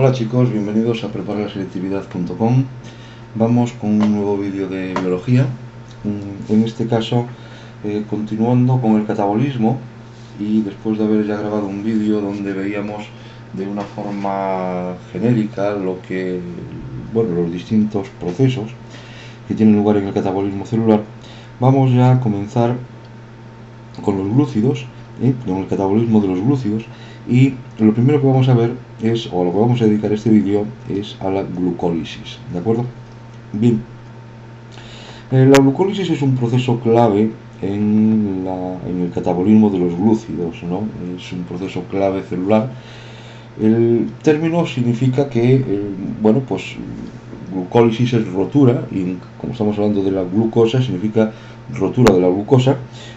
Hola chicos, bienvenidos a prepararlaselectividad.com. Vamos con un nuevo vídeo de biología, en este caso continuando con el catabolismo, y después de haber ya grabado un vídeo donde veíamos de una forma genérica los distintos procesos que tienen lugar en el catabolismo celular, vamos ya a comenzar con los glúcidos, con el catabolismo de los glúcidos. Y lo primero que vamos a ver es, o lo que vamos a dedicar este vídeo, es a la glucólisis, ¿de acuerdo? Bien, la glucólisis es un proceso clave en el catabolismo de los glúcidos, ¿no? Es un proceso clave celular. El término significa que, glucólisis es rotura, y como estamos hablando de la glucosa, significa rotura de la glucosa,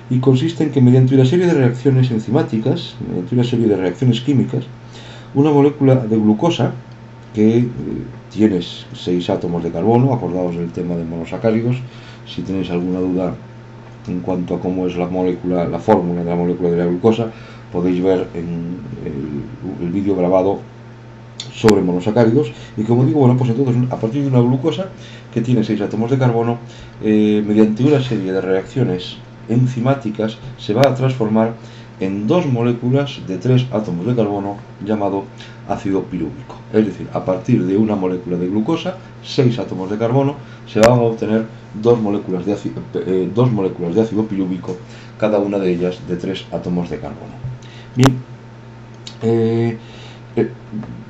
y consiste en que mediante una serie de reacciones enzimáticas, mediante una serie de reacciones químicas, una molécula de glucosa que tiene 6 átomos de carbono, acordaos del tema de monosacáridos. Si tenéis alguna duda en cuanto a cómo es la fórmula de la molécula de la glucosa, podéis ver en el vídeo grabado sobre monosacáridos. Y como digo, entonces a partir de una glucosa que tiene 6 átomos de carbono, mediante una serie de reacciones enzimáticas se va a transformar en 2 moléculas de 3 átomos de carbono llamado ácido pirúvico. Es decir, a partir de una molécula de glucosa, 6 átomos de carbono, se van a obtener 2 moléculas de ácido pirúvico, cada una de ellas de 3 átomos de carbono. Bien,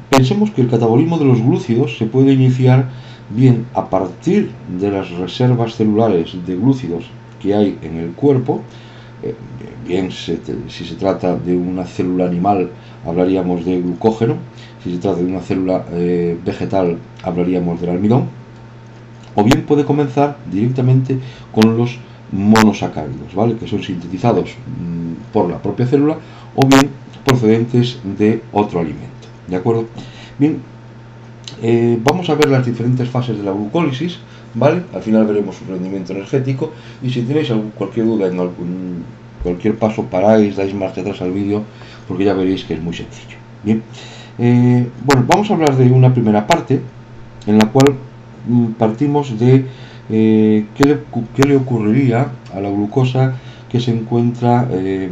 pensemos que el catabolismo de los glúcidos se puede iniciar bien a partir de las reservas celulares de glúcidos que hay en el cuerpo. Si se trata de una célula animal, hablaríamos de glucógeno. Si se trata de una célula vegetal, hablaríamos del almidón. O bien puede comenzar directamente con los monosacáridos, ¿vale?, que son sintetizados por la propia célula, o bien procedentes de otro alimento, ¿de acuerdo? Bien, vamos a ver las diferentes fases de la glucólisis, ¿vale? Al final veremos su rendimiento energético, y si tenéis cualquier duda en cualquier paso, paráis, dais marcha atrás al vídeo, porque ya veréis que es muy sencillo. Bien, vamos a hablar de una primera parte en la cual partimos de qué le ocurriría a la glucosa que se encuentra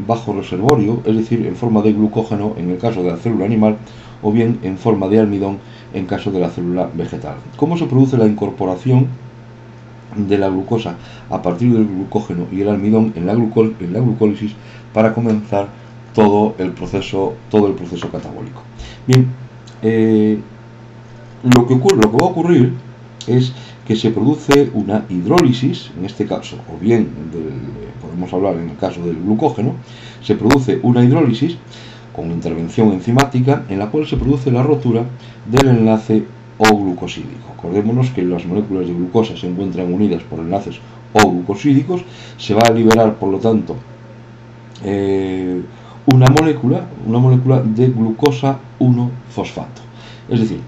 bajo reservorio, es decir, en forma de glucógeno en el caso de la célula animal, o bien en forma de almidón en caso de la célula vegetal. ¿Cómo se produce la incorporación de la glucosa a partir del glucógeno y el almidón en la glucólisis para comenzar todo el proceso catabólico? Bien, lo que va a ocurrir es que se produce una hidrólisis, en este caso, o bien podemos hablar en el caso del glucógeno, se produce una hidrólisis con intervención enzimática en la cual se produce la rotura del enlace O-glucosídico. Acordémonos que las moléculas de glucosa se encuentran unidas por enlaces O-glucosídicos. Se va a liberar, por lo tanto, una molécula de glucosa 1-fosfato. Es decir,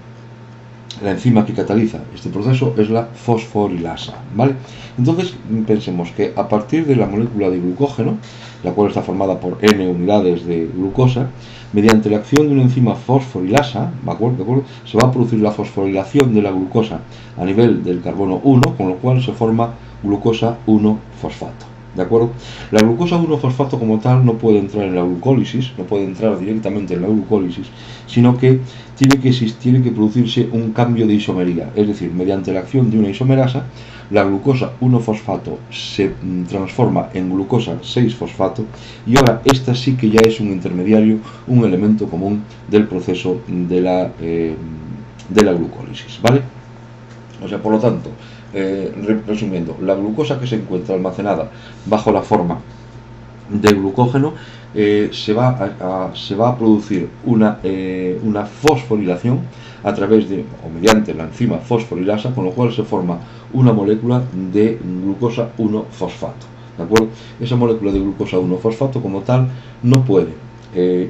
la enzima que cataliza este proceso es la fosforilasa, ¿vale? Entonces, pensemos que a partir de la molécula de glucógeno, la cual está formada por N unidades de glucosa, mediante la acción de una enzima fosforilasa, ¿de acuerdo? Se va a producir la fosforilación de la glucosa a nivel del carbono 1, con lo cual se forma glucosa 1-fosfato. ¿De acuerdo? La glucosa 1-fosfato como tal no puede entrar en la glucólisis, no puede entrar directamente en la glucólisis, sino que tiene que producirse un cambio de isomería, es decir, mediante la acción de una isomerasa, la glucosa 1-fosfato se transforma en glucosa 6-fosfato, y ahora esta sí que ya es un intermediario, un elemento común del proceso de la glucólisis, ¿vale? O sea, por lo tanto, resumiendo, la glucosa que se encuentra almacenada bajo la forma de glucógeno se va a producir una fosforilación a través o mediante la enzima fosforilasa, con lo cual se forma una molécula de glucosa 1-fosfato, ¿de acuerdo? Esa molécula de glucosa 1-fosfato como tal no puede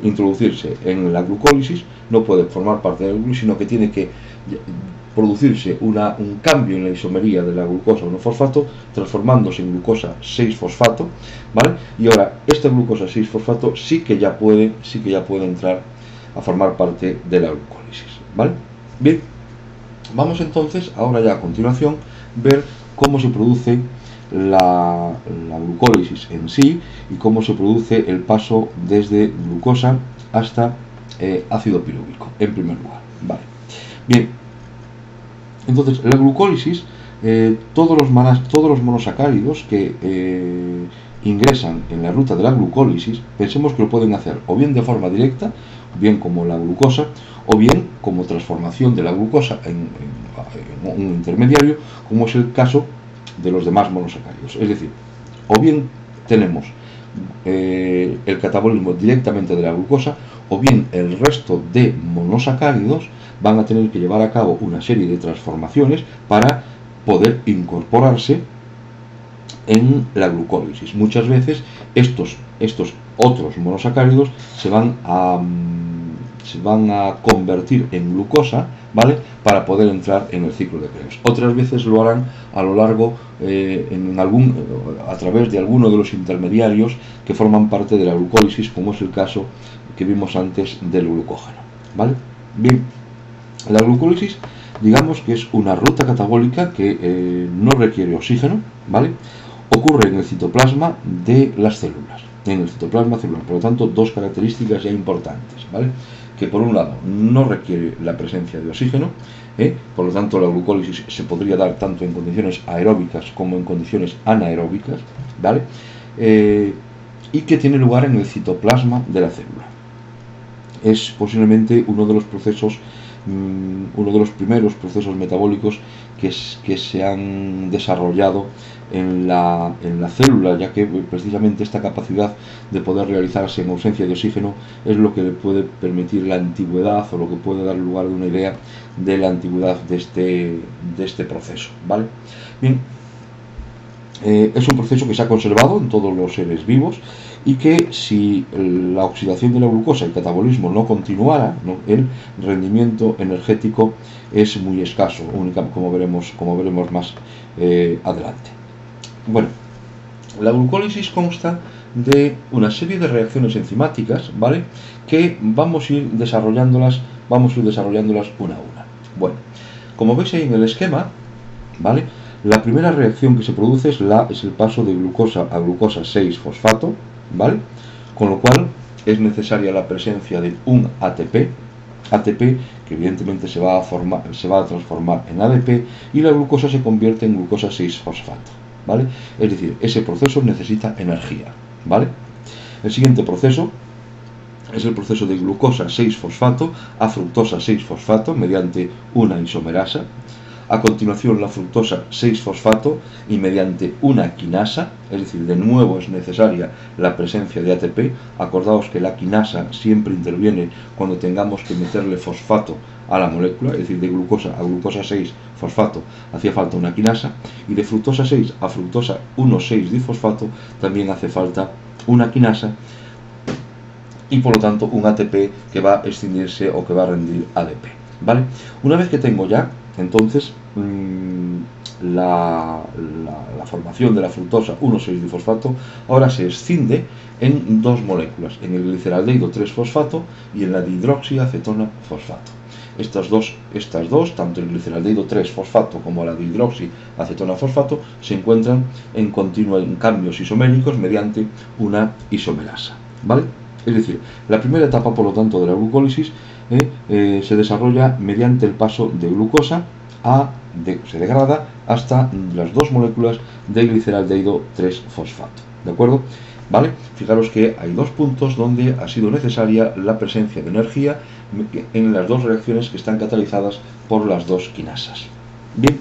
introducirse en la glucólisis, no puede formar parte de la glucólisis, sino que tiene que producirse un cambio en la isomería de la glucosa 1-fosfato, transformándose en glucosa 6-fosfato, ¿vale? Y ahora esta glucosa 6-fosfato sí que ya puede entrar a formar parte de la glucólisis, ¿vale? Bien, vamos entonces, ahora ya a continuación, ver cómo se produce la glucólisis en sí y cómo se produce el paso desde glucosa hasta ácido pirúvico, en primer lugar. Vale. Bien, entonces la glucólisis, todos los monosacáridos que ingresan en la ruta de la glucólisis, pensemos que lo pueden hacer o bien de forma directa, bien como la glucosa, o bien como transformación de la glucosa en un intermediario, como es el caso de los demás monosacáridos. Es decir, o bien tenemos el catabolismo directamente de la glucosa, o bien el resto de monosacáridos van a tener que llevar a cabo una serie de transformaciones para poder incorporarse en la glucólisis. Muchas veces estos otros monosacáridos se van a convertir en glucosa, ¿vale? Para poder entrar en el ciclo de Krebs. Otras veces lo harán a lo largo, a través de alguno de los intermediarios que forman parte de la glucólisis, como es el caso que vimos antes del glucógeno, ¿vale? Bien, la glucólisis, digamos que es una ruta catabólica que no requiere oxígeno, ¿vale? Ocurre en el citoplasma de las células, en el citoplasma celular. Por lo tanto, dos características ya importantes, ¿vale? Que por un lado no requiere la presencia de oxígeno, por lo tanto la glucólisis se podría dar tanto en condiciones aeróbicas como en condiciones anaeróbicas, ¿vale? Y que tiene lugar en el citoplasma de la célula. Es posiblemente uno de los procesos, uno de los primeros procesos metabólicos que se han desarrollado en la célula, ya que precisamente esta capacidad de poder realizarse en ausencia de oxígeno es lo que le puede permitir la antigüedad, o lo que puede dar lugar a una idea de la antigüedad de este proceso, ¿vale? Bien, es un proceso que se ha conservado en todos los seres vivos y que si la oxidación de la glucosa, el catabolismo no continuara, ¿no?, el rendimiento energético es muy escaso, como veremos más adelante. Bueno, la glucólisis consta de una serie de reacciones enzimáticas, ¿vale?, que vamos a ir desarrollándolas una a una. Bueno, como veis ahí en el esquema, ¿vale?, la primera reacción que se produce es el paso de glucosa a glucosa 6-fosfato, ¿vale? Con lo cual es necesaria la presencia de un ATP que evidentemente se va a transformar en ADP, y la glucosa se convierte en glucosa 6-fosfato, ¿vale? Es decir, ese proceso necesita energía, ¿vale? El siguiente proceso es el proceso de glucosa 6-fosfato a fructosa 6-fosfato mediante una isomerasa. A continuación, la fructosa 6-fosfato y mediante una quinasa, es decir, de nuevo es necesaria la presencia de ATP. Acordaos que la quinasa siempre interviene cuando tengamos que meterle fosfato a la molécula, es decir, de glucosa a glucosa 6-fosfato hacía falta una quinasa, y de fructosa 6 a fructosa 1,6-difosfato también hace falta una quinasa, y por lo tanto un ATP que va a extinguirse o que va a rendir ADP, ¿vale? Una vez que tengo ya entonces la formación de la fructosa 1,6-difosfato, ahora se escinde en dos moléculas, en el gliceraldehído 3-fosfato y en la dihidroxiacetona fosfato. Estas dos, tanto el gliceraldehído 3-fosfato como la dihidroxiacetona fosfato, se encuentran en cambios isoméricos mediante una isomerasa, ¿vale? Es decir, la primera etapa, por lo tanto, de la glucólisis se desarrolla mediante el paso de glucosa se degrada hasta las dos moléculas de gliceraldehído 3-fosfato, ¿de acuerdo? ¿Vale? Fijaros que hay dos puntos donde ha sido necesaria la presencia de energía en las dos reacciones que están catalizadas por las dos quinasas. Bien,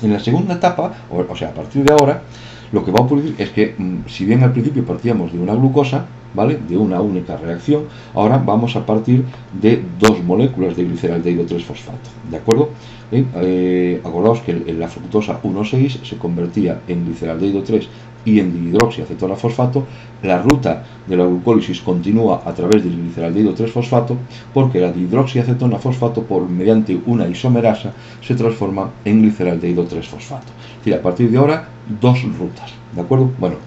en la segunda etapa, o sea, a partir de ahora, lo que va a ocurrir es que, si bien al principio partíamos de una glucosa, ¿vale?, de una única reacción, ahora vamos a partir de dos moléculas de gliceraldehído 3-fosfato, ¿de acuerdo? Acordaos que la fructosa 1,6 se convertía en gliceraldehído 3 y en dihidroxiacetona fosfato. La ruta de la glucólisis continúa a través del gliceraldehído 3-fosfato, porque la dihidroxiacetona fosfato, mediante una isomerasa, se transforma en gliceraldehído 3-fosfato. Es decir, a partir de ahora, dos rutas, ¿de acuerdo? Bueno,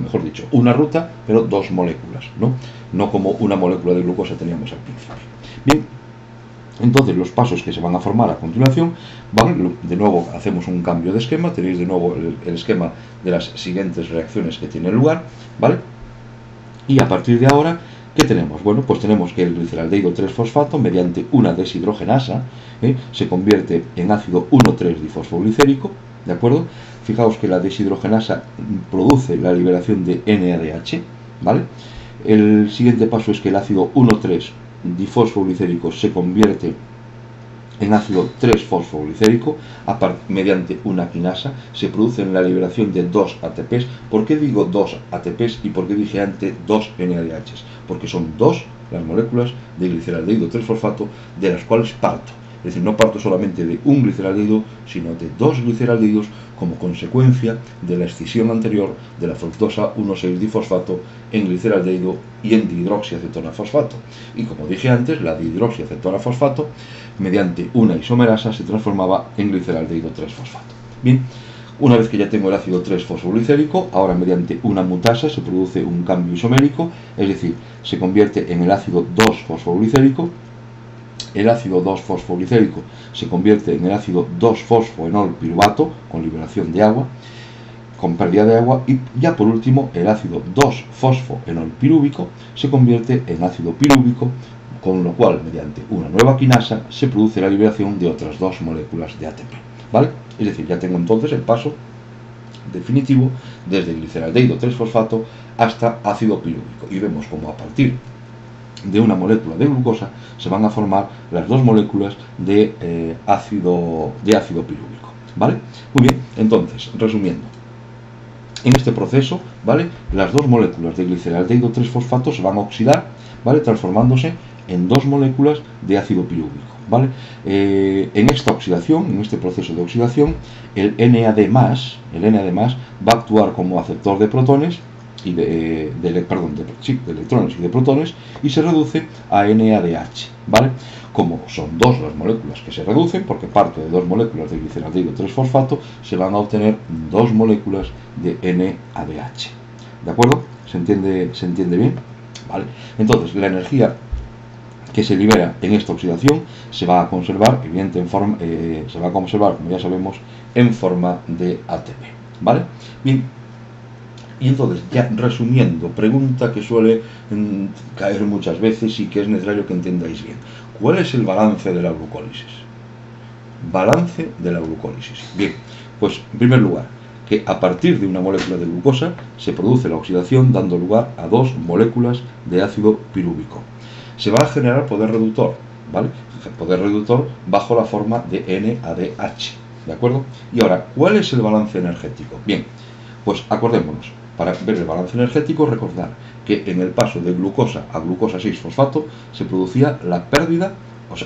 mejor dicho, una ruta, pero dos moléculas, ¿no? No como una molécula de glucosa teníamos al principio. Bien, Entonces los pasos que se van a formar a continuación, ¿vale? De nuevo hacemos un cambio de esquema, tenéis de nuevo el esquema de las siguientes reacciones que tienen lugar, ¿vale? Y a partir de ahora, ¿qué tenemos? Bueno, pues tenemos que el gliceraldehído 3-fosfato, mediante una deshidrogenasa, se convierte en ácido 1,3-difosfoglicérico, ¿de acuerdo? Fijaos que la deshidrogenasa produce la liberación de NADH, ¿vale? El siguiente paso es que el ácido 1,3-difosfoglicérico se convierte en ácido 3-fosfoglicérico mediante una quinasa. Se produce la liberación de 2 ATPs. ¿Por qué digo 2 ATPs y por qué dije antes 2 NADHs? Porque son 2 las moléculas de gliceraldehído 3-fosfato de las cuales parto. Es decir, no parto solamente de un gliceraldehído, sino de 2 gliceraldehídos como consecuencia de la escisión anterior de la fructosa 1,6-difosfato en gliceraldehído y en dihidroxiacetona fosfato. Y como dije antes, la dihidroxiacetona fosfato, mediante una isomerasa, se transformaba en gliceraldehído 3-fosfato. Bien, una vez que ya tengo el ácido 3-fosfoglicérico, ahora mediante una mutasa se produce un cambio isomérico, es decir, se convierte en el ácido 2-fosfoglicérico. El ácido 2-fosfoglicérico se convierte en el ácido 2-fosfoenolpiruvato con liberación de agua, con pérdida de agua, y ya por último el ácido 2-fosfoenolpirúvico se convierte en ácido pirúvico, con lo cual mediante una nueva quinasa se produce la liberación de otras 2 moléculas de ATP, ¿vale? Es decir, ya tengo entonces el paso definitivo desde gliceraldehído 3-fosfato hasta ácido pirúvico, y vemos como a partir de una molécula de glucosa se van a formar las 2 moléculas de ácido pirúvico, ¿vale? Muy bien, entonces, resumiendo, en este proceso, ¿vale?, las 2 moléculas de gliceraldehído 3-fosfato se van a oxidar, ¿vale?, transformándose en 2 moléculas de ácido pirúvico, ¿vale? En esta oxidación, en este proceso de oxidación, el NAD+, va a actuar como aceptor de protones y de electrones y de protones, y se reduce a NADH, ¿vale? Como son 2 las moléculas que se reducen, porque parto de 2 moléculas de gliceraldehído 3-fosfato, se van a obtener 2 moléculas de NADH, ¿de acuerdo? ¿Se entiende bien? ¿Vale? Entonces, la energía que se libera en esta oxidación se va a conservar, evidentemente, se va a conservar, como ya sabemos, en forma de ATP, ¿vale? Bien. Y entonces, ya resumiendo, pregunta que suele caer muchas veces y que es necesario que entendáis bien. ¿Cuál es el balance de la glucólisis? Balance de la glucólisis. Bien, pues en primer lugar, que a partir de una molécula de glucosa se produce la oxidación dando lugar a 2 moléculas de ácido pirúvico. Se va a generar poder reductor, ¿vale? Poder reductor bajo la forma de NADH, ¿de acuerdo? Y ahora, ¿cuál es el balance energético? Bien, pues acordémonos. Para ver el balance energético, recordar que en el paso de glucosa a glucosa 6-fosfato se producía la pérdida,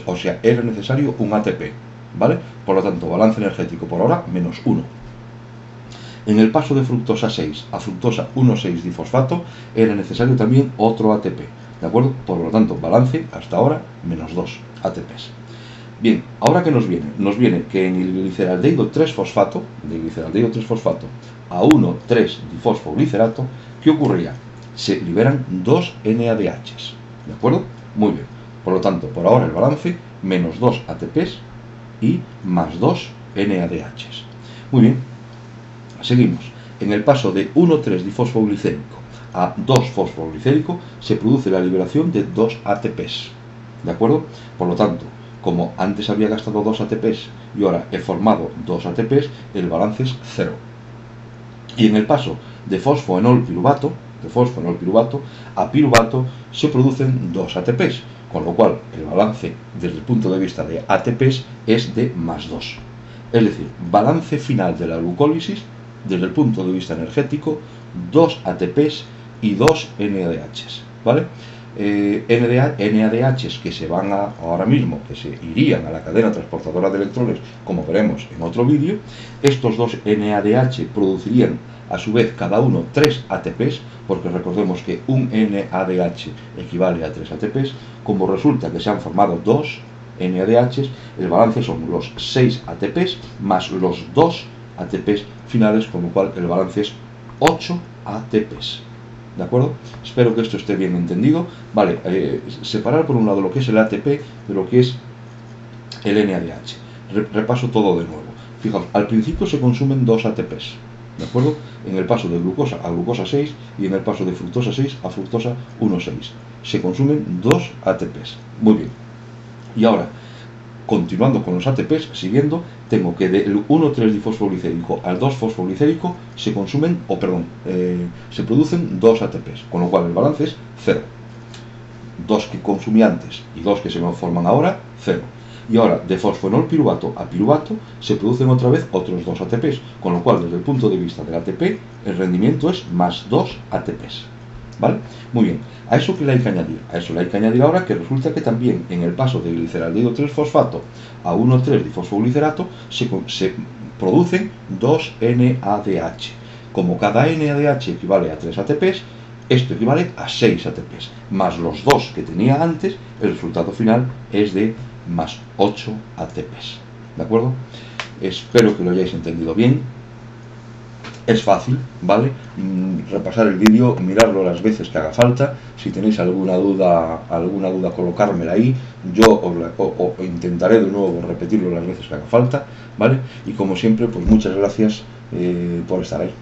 o sea, era necesario un ATP, ¿vale? Por lo tanto, balance energético por ahora, -1. En el paso de fructosa 6 a fructosa 1,6-difosfato era necesario también otro ATP, ¿de acuerdo? Por lo tanto, balance hasta ahora, -2 ATPs. Bien, ¿ahora qué nos viene? Nos viene que en el gliceraldehído 3-fosfato, a 1,3-difosfoglicerato, ¿qué ocurría? Se liberan 2 NADHs, ¿de acuerdo? Muy bien. Por lo tanto, por ahora el balance, -2 ATPs y +2 NADHs. Muy bien. Seguimos. En el paso de 1,3-difosfoglicérico a 2-fosfoglicérico se produce la liberación de 2 ATPs, ¿de acuerdo? Por lo tanto, como antes había gastado 2 ATPs y ahora he formado 2 ATPs, el balance es 0. Y en el paso de fosfoenolpiruvato a piruvato se producen 2 ATPs, con lo cual el balance desde el punto de vista de ATPs es de +2. Es decir, balance final de la glucólisis desde el punto de vista energético, 2 ATPs y 2 NADHs, ¿vale? NADHs que se van ahora mismo, que se irían a la cadena transportadora de electrones, como veremos en otro vídeo. Estos 2 NADH producirían a su vez cada uno 3 ATPs, porque recordemos que un NADH equivale a 3 ATPs. Como resulta que se han formado 2 NADHs, el balance son los 6 ATPs más los 2 ATPs finales, con lo cual el balance es 8 ATPs. ¿De acuerdo? Espero que esto esté bien entendido. Vale, separar por un lado lo que es el ATP de lo que es el NADH. Repaso todo de nuevo. Fijaos, al principio se consumen 2 ATPs, ¿de acuerdo? En el paso de glucosa a glucosa 6 y en el paso de fructosa 6 a fructosa 1,6. Se consumen 2 ATPs. Muy bien. Y ahora, continuando con los ATPs, siguiendo, tengo que del 1,3-difosfoglicérico al 2-fosfoglicérico se consumen, se producen 2 ATPs, con lo cual el balance es 0. 2 que consumí antes y 2 que se me forman ahora, 0. Y ahora, de fosfenol piruvato a piruvato, se producen otra vez otros 2 ATPs, con lo cual, desde el punto de vista del ATP, el rendimiento es más 2 ATPs. ¿Vale? Muy bien. ¿A eso qué le hay que añadir? A eso le hay que añadir ahora que resulta que también en el paso de gliceraldehido 3-fosfato a 1,3-difosfoglicerato se producen 2 NADH. Como cada NADH equivale a 3 ATPs, esto equivale a 6 ATPs, más los 2 que tenía antes, el resultado final es de más 8 ATPs. ¿De acuerdo? Espero que lo hayáis entendido bien. Es fácil, ¿vale? Repasar el vídeo, mirarlo las veces que haga falta. Si tenéis alguna duda colocármela ahí. Yo os intentaré de nuevo repetirlo las veces que haga falta, ¿vale? Y como siempre, pues muchas gracias por estar ahí.